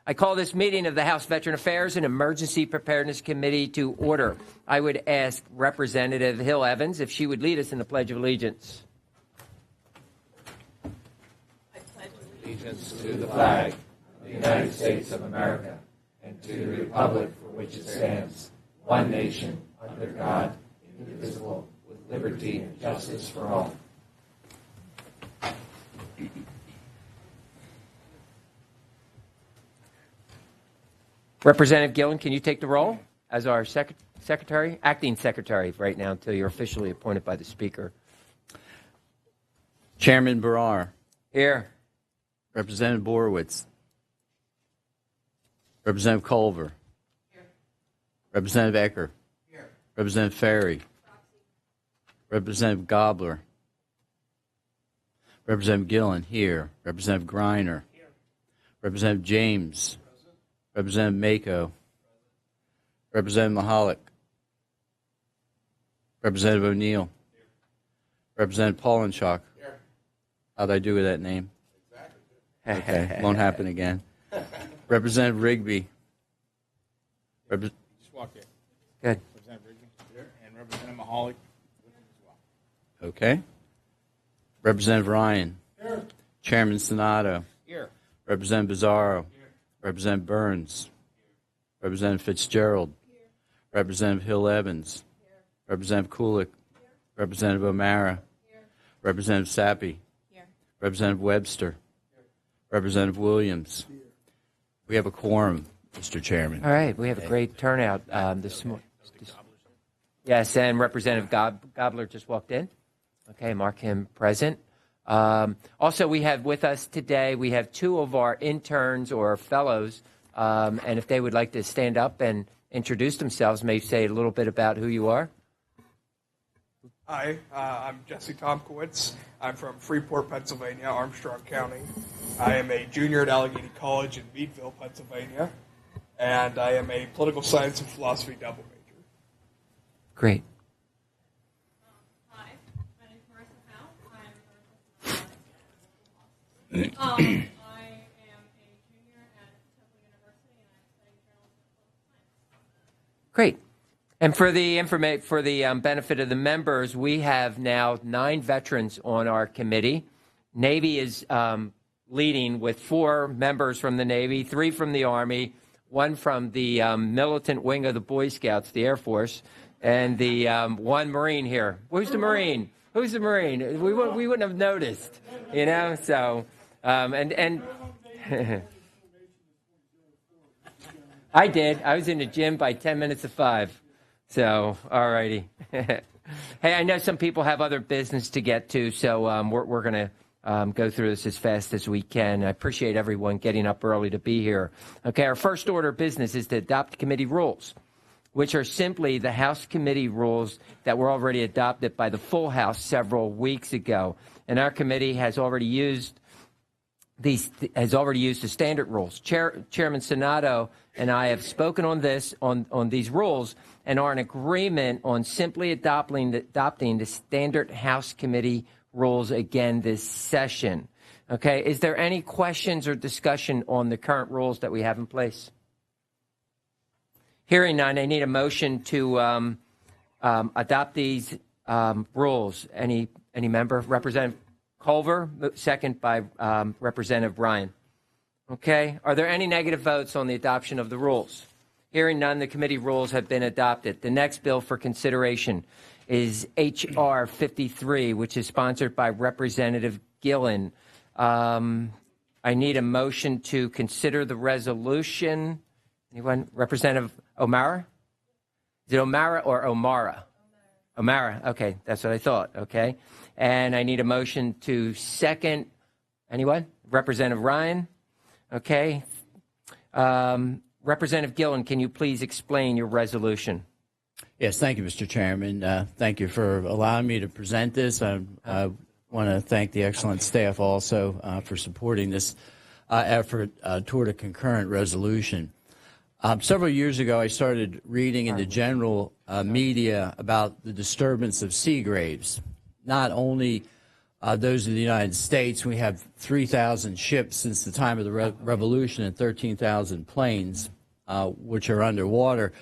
I call this meeting of the House Veteran Affairs and Emergency Preparedness Committee to order. I would ask Representative Hill Evans if she would lead us in the Pledge of Allegiance. I pledge allegiance to the flag of the United States of America and to the republic for which it stands, one nation, under God, indivisible, with liberty and justice for all. Representative Gillen, can you take the role as our secretary, acting secretary right now until you're officially appointed by the Speaker? Chairman Barrar. Here. Representative Borowitz. Representative Culver. Here. Representative Ecker. Here. Representative Ferry. Representative Gobler. Representative Gillen, here. Representative Greiner. Here. Representative James. Present. Representative Mako. Present. Representative Mahalik. Representative O'Neill. Here. Representative Paulenschok. Here. How'd I do with that name? Exactly. Okay, won't happen again. Representative Rigby. Just walk in. Good. Representative Rigby here, and Representative Mahalik as well. Okay. Representative Ryan. Here. Chairman Sonato. Here. Representative Bizzarro. Here. Representative Burns. Here. Representative Fitzgerald. Here. Representative Hill Evans. Here. Representative Kulik. Here. Representative O'Mara. Here. Representative Sappi. Here. Representative Webster. Here. Representative Williams. Here. We have a quorum, Mr. Chairman. All right, we have a great turnout this morning. Yes, and Representative Gobler just walked in. Okay, mark him present. Also, we have with us today, we have two of our interns or fellows, and if they would like to stand up and introduce themselves, maybe say a little bit about who you are. Hi, I'm Jesse Tomkowitz. I'm from Freeport, Pennsylvania, Armstrong County. I am a junior at Allegheny College in Meadville, Pennsylvania, and I am a political science and philosophy double major. Great. Hi, my name is Marissa Howe. I am a junior at Temple University, and I'm studying journalism and political science. Great. And for the benefit of the members, we have now 9 veterans on our committee. Navy is leading with 4 members from the Navy, 3 from the Army, 1 from the militant wing of the Boy Scouts, the Air Force, and the 1 Marine here. Who's the Marine? Who's the Marine? We wouldn't have noticed, you know. So, and I did. I was in the gym by 10 minutes to 5. So, all righty. Hey, I know some people have other business to get to, so we're going to go through this as fast as we can. I appreciate everyone getting up early to be here. Okay, our first order of business is to adopt committee rules, which are simply the House committee rules that were already adopted by the full House several weeks ago. And our committee has already used the standard rules. Chairman Sonato and I have spoken on these rules and are in agreement on simply adopting the standard House committee rules again this session. Okay, is there any questions or discussion on the current rules that we have in place? Hearing none, I need a motion to adopt these rules. Any member? Representative Culver, second by Representative Ryan. Okay, are there any negative votes on the adoption of the rules? Hearing none, the committee rules have been adopted. The next bill for consideration is H.R. 53, which is sponsored by Representative Gillen. I need a motion to consider the resolution. Anyone? Representative O'Mara? Is it O'Mara or O'Mara? O'Mara. Okay, that's what I thought. Okay. And I need a motion to second. Anyone? Representative Ryan? Okay. Representative Gillen, can you please explain your resolution? Yes, thank you, Mr. Chairman. Thank you for allowing me to present this. I want to thank the excellent staff also for supporting this effort toward a concurrent resolution. Several years ago, I started reading in the general media about the disturbance of sea graves, not only those of the United States. We have 3,000 ships since the time of the Revolution and 13,000 planes, which are underwater.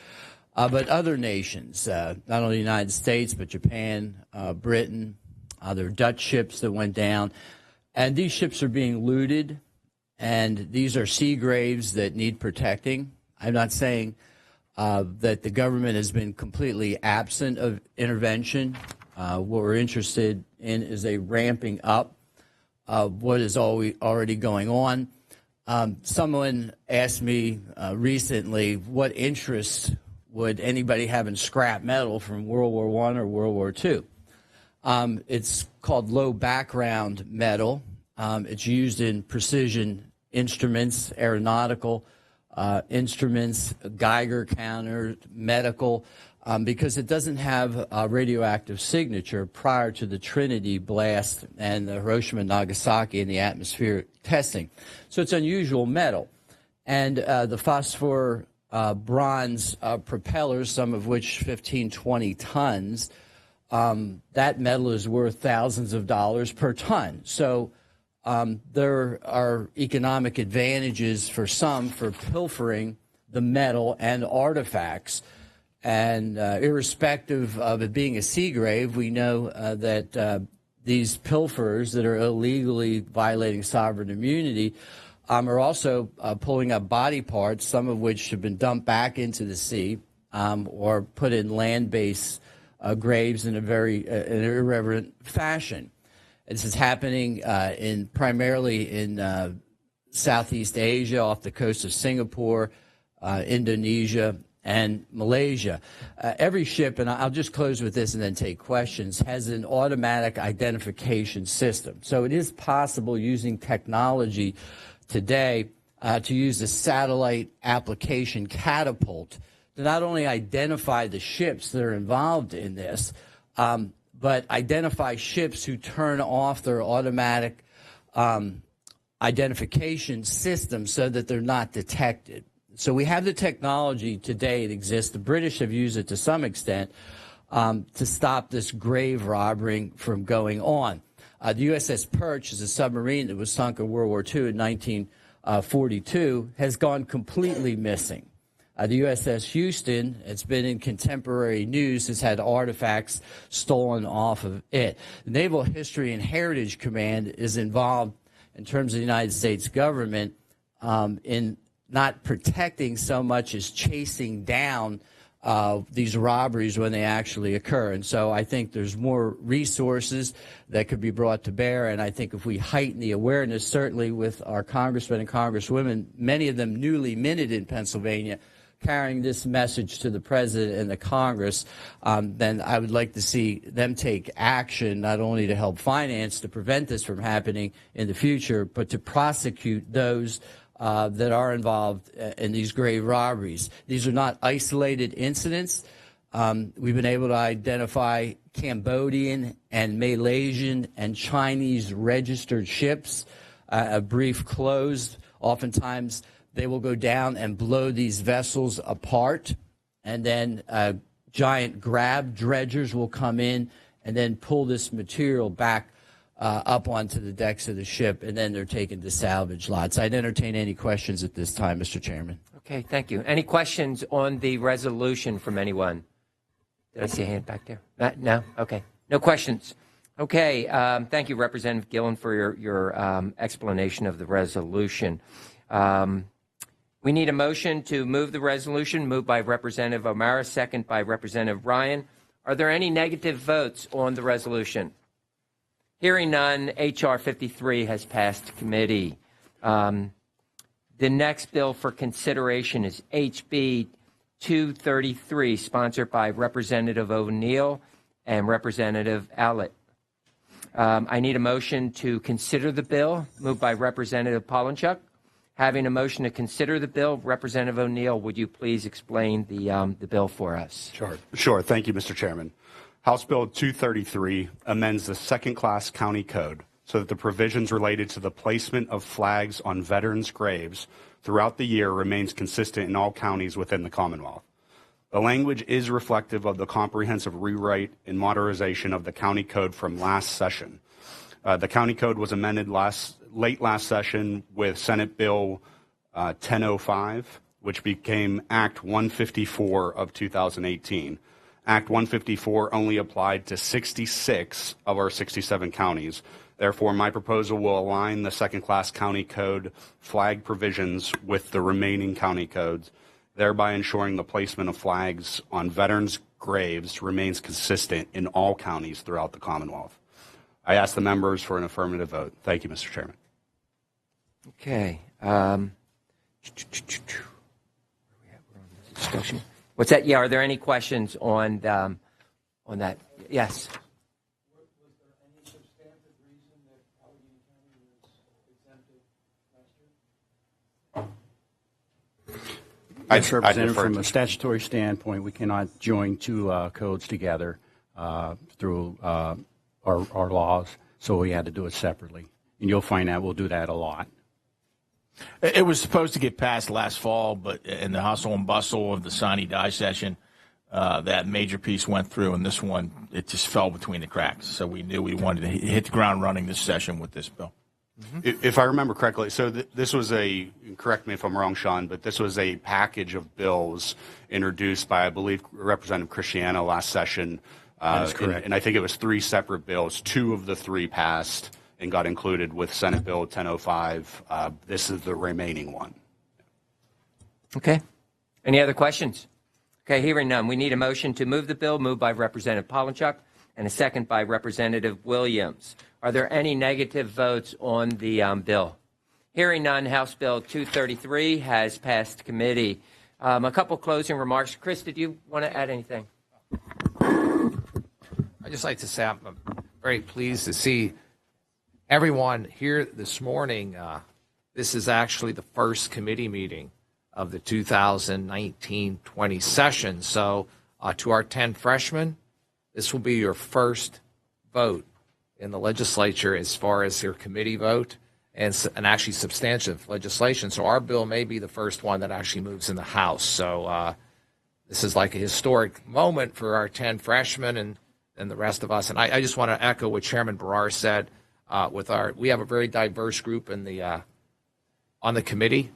But other nations, not only the United States, but Japan, Britain, there are Dutch ships that went down. And these ships are being looted, and these are sea graves that need protecting. I'm not saying that the government has been completely absent of intervention. What we're interested in is a ramping up of what is already going on. Someone asked me recently, what interest would anybody have in scrap metal from World War I or World War II? It's called low background metal. It's used in precision instruments, aeronautical instruments, Geiger counters, medical, because it doesn't have a radioactive signature prior to the Trinity blast and the Hiroshima and Nagasaki and the atmospheric testing. So it's unusual metal. And the phosphor bronze propellers, some of which 15, 20 tons, that metal is worth thousands of dollars per ton. So there are economic advantages for some for pilfering the metal and artifacts. And irrespective of it being a sea grave, we know that these pilferers that are illegally violating sovereign immunity are also pulling up body parts, some of which have been dumped back into the sea or put in land-based graves in a very irreverent fashion. This is happening primarily in Southeast Asia, off the coast of Singapore, Indonesia, and Malaysia. Every ship, and I'll just close with this and then take questions, has an automatic identification system. So it is possible using technology today to use a satellite application catapult to not only identify the ships that are involved in this, but identify ships who turn off their automatic identification system so that they're not detected. So we have the technology today that exists. The British have used it to some extent to stop this grave robbery from going on. The USS Perch is a submarine that was sunk in World War II in 1942, has gone completely missing. The USS Houston, it's been in contemporary news, has had artifacts stolen off of it. The Naval History and Heritage Command is involved in terms of the United States government in not protecting so much as chasing down these robberies when they actually occur. And so I think there's more resources that could be brought to bear. And I think if we heighten the awareness, certainly with our congressmen and congresswomen, many of them newly minted in Pennsylvania, carrying this message to the president and the Congress, then I would like to see them take action, not only to help finance to prevent this from happening in the future, but to prosecute those that are involved in these grave robberies. These are not isolated incidents. We've been able to identify Cambodian and Malaysian and Chinese registered ships, a brief closed. Oftentimes they will go down and blow these vessels apart, and then giant grab dredgers will come in and then pull this material back up onto the decks of the ship, and then they're taken to salvage lots. I'd entertain any questions at this time, Mr. Chairman. Okay, thank you. Any questions on the resolution from anyone? Did I see a hand back there? No? Okay. No questions. Okay. Thank you, Representative Gillen, for your explanation of the resolution. We need a motion to move the resolution, moved by Representative O'Mara, second by Representative Ryan. Are there any negative votes on the resolution? Hearing none, H.R. 53 has passed committee. The next bill for consideration is H.B. 233, sponsored by Representative O'Neill and Representative Allett. I need a motion to consider the bill, moved by Representative Polinchuk. Having a motion to consider the bill, Representative O'Neill, would you please explain the bill for us? Sure. Thank you, Mr. Chairman. House Bill 233 amends the second-class county code so that the provisions related to the placement of flags on veterans' graves throughout the year remains consistent in all counties within the Commonwealth. The language is reflective of the comprehensive rewrite and modernization of the county code from last session. The county code was amended late last session with Senate Bill 1005, which became Act 154 of 2018. Act 154 only applied to 66 of our 67 counties. Therefore, my proposal will align the second-class county code flag provisions with the remaining county codes, thereby ensuring the placement of flags on veterans' graves remains consistent in all counties throughout the Commonwealth. I ask the members for an affirmative vote. Thank you, Mr. Chairman. Okay. Discussion. What's that? Yeah. Are there any questions on that? Yes. Was there any substantive reason that Allegheny County was exempted last year? Yes, Representative, from a statutory standpoint, we cannot join two codes together through our laws, so we had to do it separately. And you'll find out we'll do that a lot. It was supposed to get passed last fall, but in the hustle and bustle of the sine die session, that major piece went through, and this one, it just fell between the cracks. So we knew we wanted to hit the ground running this session with this bill. Mm-hmm. If I remember correctly, so this was correct me if I'm wrong, Sean, but this was a package of bills introduced by, I believe, Representative Cristiano last session. That is correct. And I think it was 3 separate bills. 2 of the 3 passed and got included with Senate Bill 1005. This is the remaining one. Okay. Any other questions? Okay, hearing none. We need a motion to move the bill, moved by Representative Polinchuk and a second by Representative Williams. Are there any negative votes on the bill? Hearing none, House Bill 233 has passed committee. A couple closing remarks. Chris, did you want to add anything? I'd just like to say I'm very pleased to see everyone here this morning. This is actually the first committee meeting of the 2019-20 session. So to our 10 freshmen, this will be your first vote in the legislature as far as your committee vote and actually substantive legislation. So our bill may be the first one that actually moves in the House. So this is like a historic moment for our 10 freshmen and the rest of us. And I just want to echo what Chairman Barrar said. We have a very diverse group in the on the committee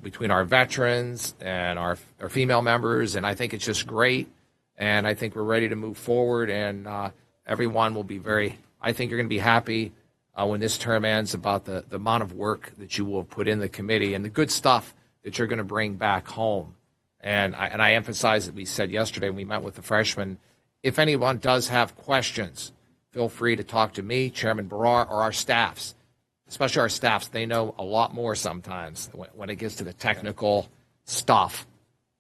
between our veterans and our female members, and I think it's just great. And I think we're ready to move forward, and everyone will be I think you're going to be happy when this term ends about the amount of work that you will put in the committee and the good stuff that you're going to bring back home. And I emphasize that we said yesterday when we met with the freshmen, if anyone does have questions, feel free to talk to me, Chairman Barrar, or our staffs, especially our staffs. They know a lot more sometimes when it gets to the technical stuff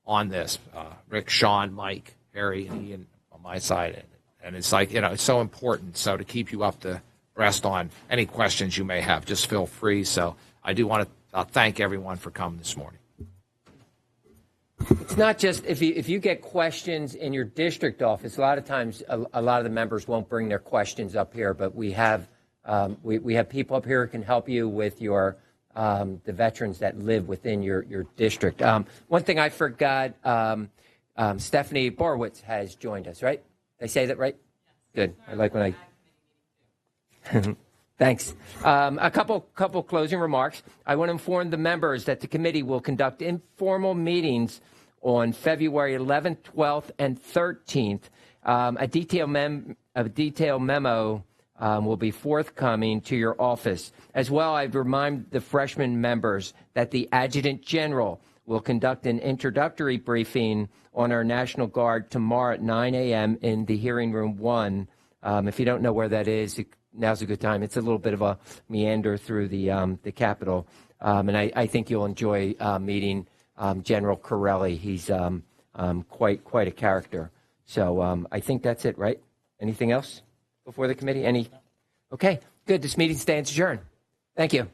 on this. Rick, Sean, Mike, Harry, and Ian on my side. And it's like, it's so important. So to keep you up to breast on any questions you may have, just feel free. So I do want to thank everyone for coming this morning. It's not just if you get questions in your district office. A lot of times, a lot of the members won't bring their questions up here, but we have people up here who can help you with your the veterans that live within your district. One thing I forgot, Stephanie Borowitz has joined us. Right? Did I say that right? Good. I like when I. Thanks. A couple closing remarks. I want to inform the members that the committee will conduct informal meetings on February 11th, 12th, and 13th. A detailed memo will be forthcoming to your office. As well, I'd remind the freshman members that the Adjutant General will conduct an introductory briefing on our National Guard tomorrow at 9 a.m. in the Hearing Room 1. If you don't know where that is, now's a good time. It's a little bit of a meander through the Capitol, and I think you'll enjoy meeting General Corelli. He's quite a character. So I think that's it, right? Anything else before the committee? Okay, good. This meeting stands adjourned. Thank you.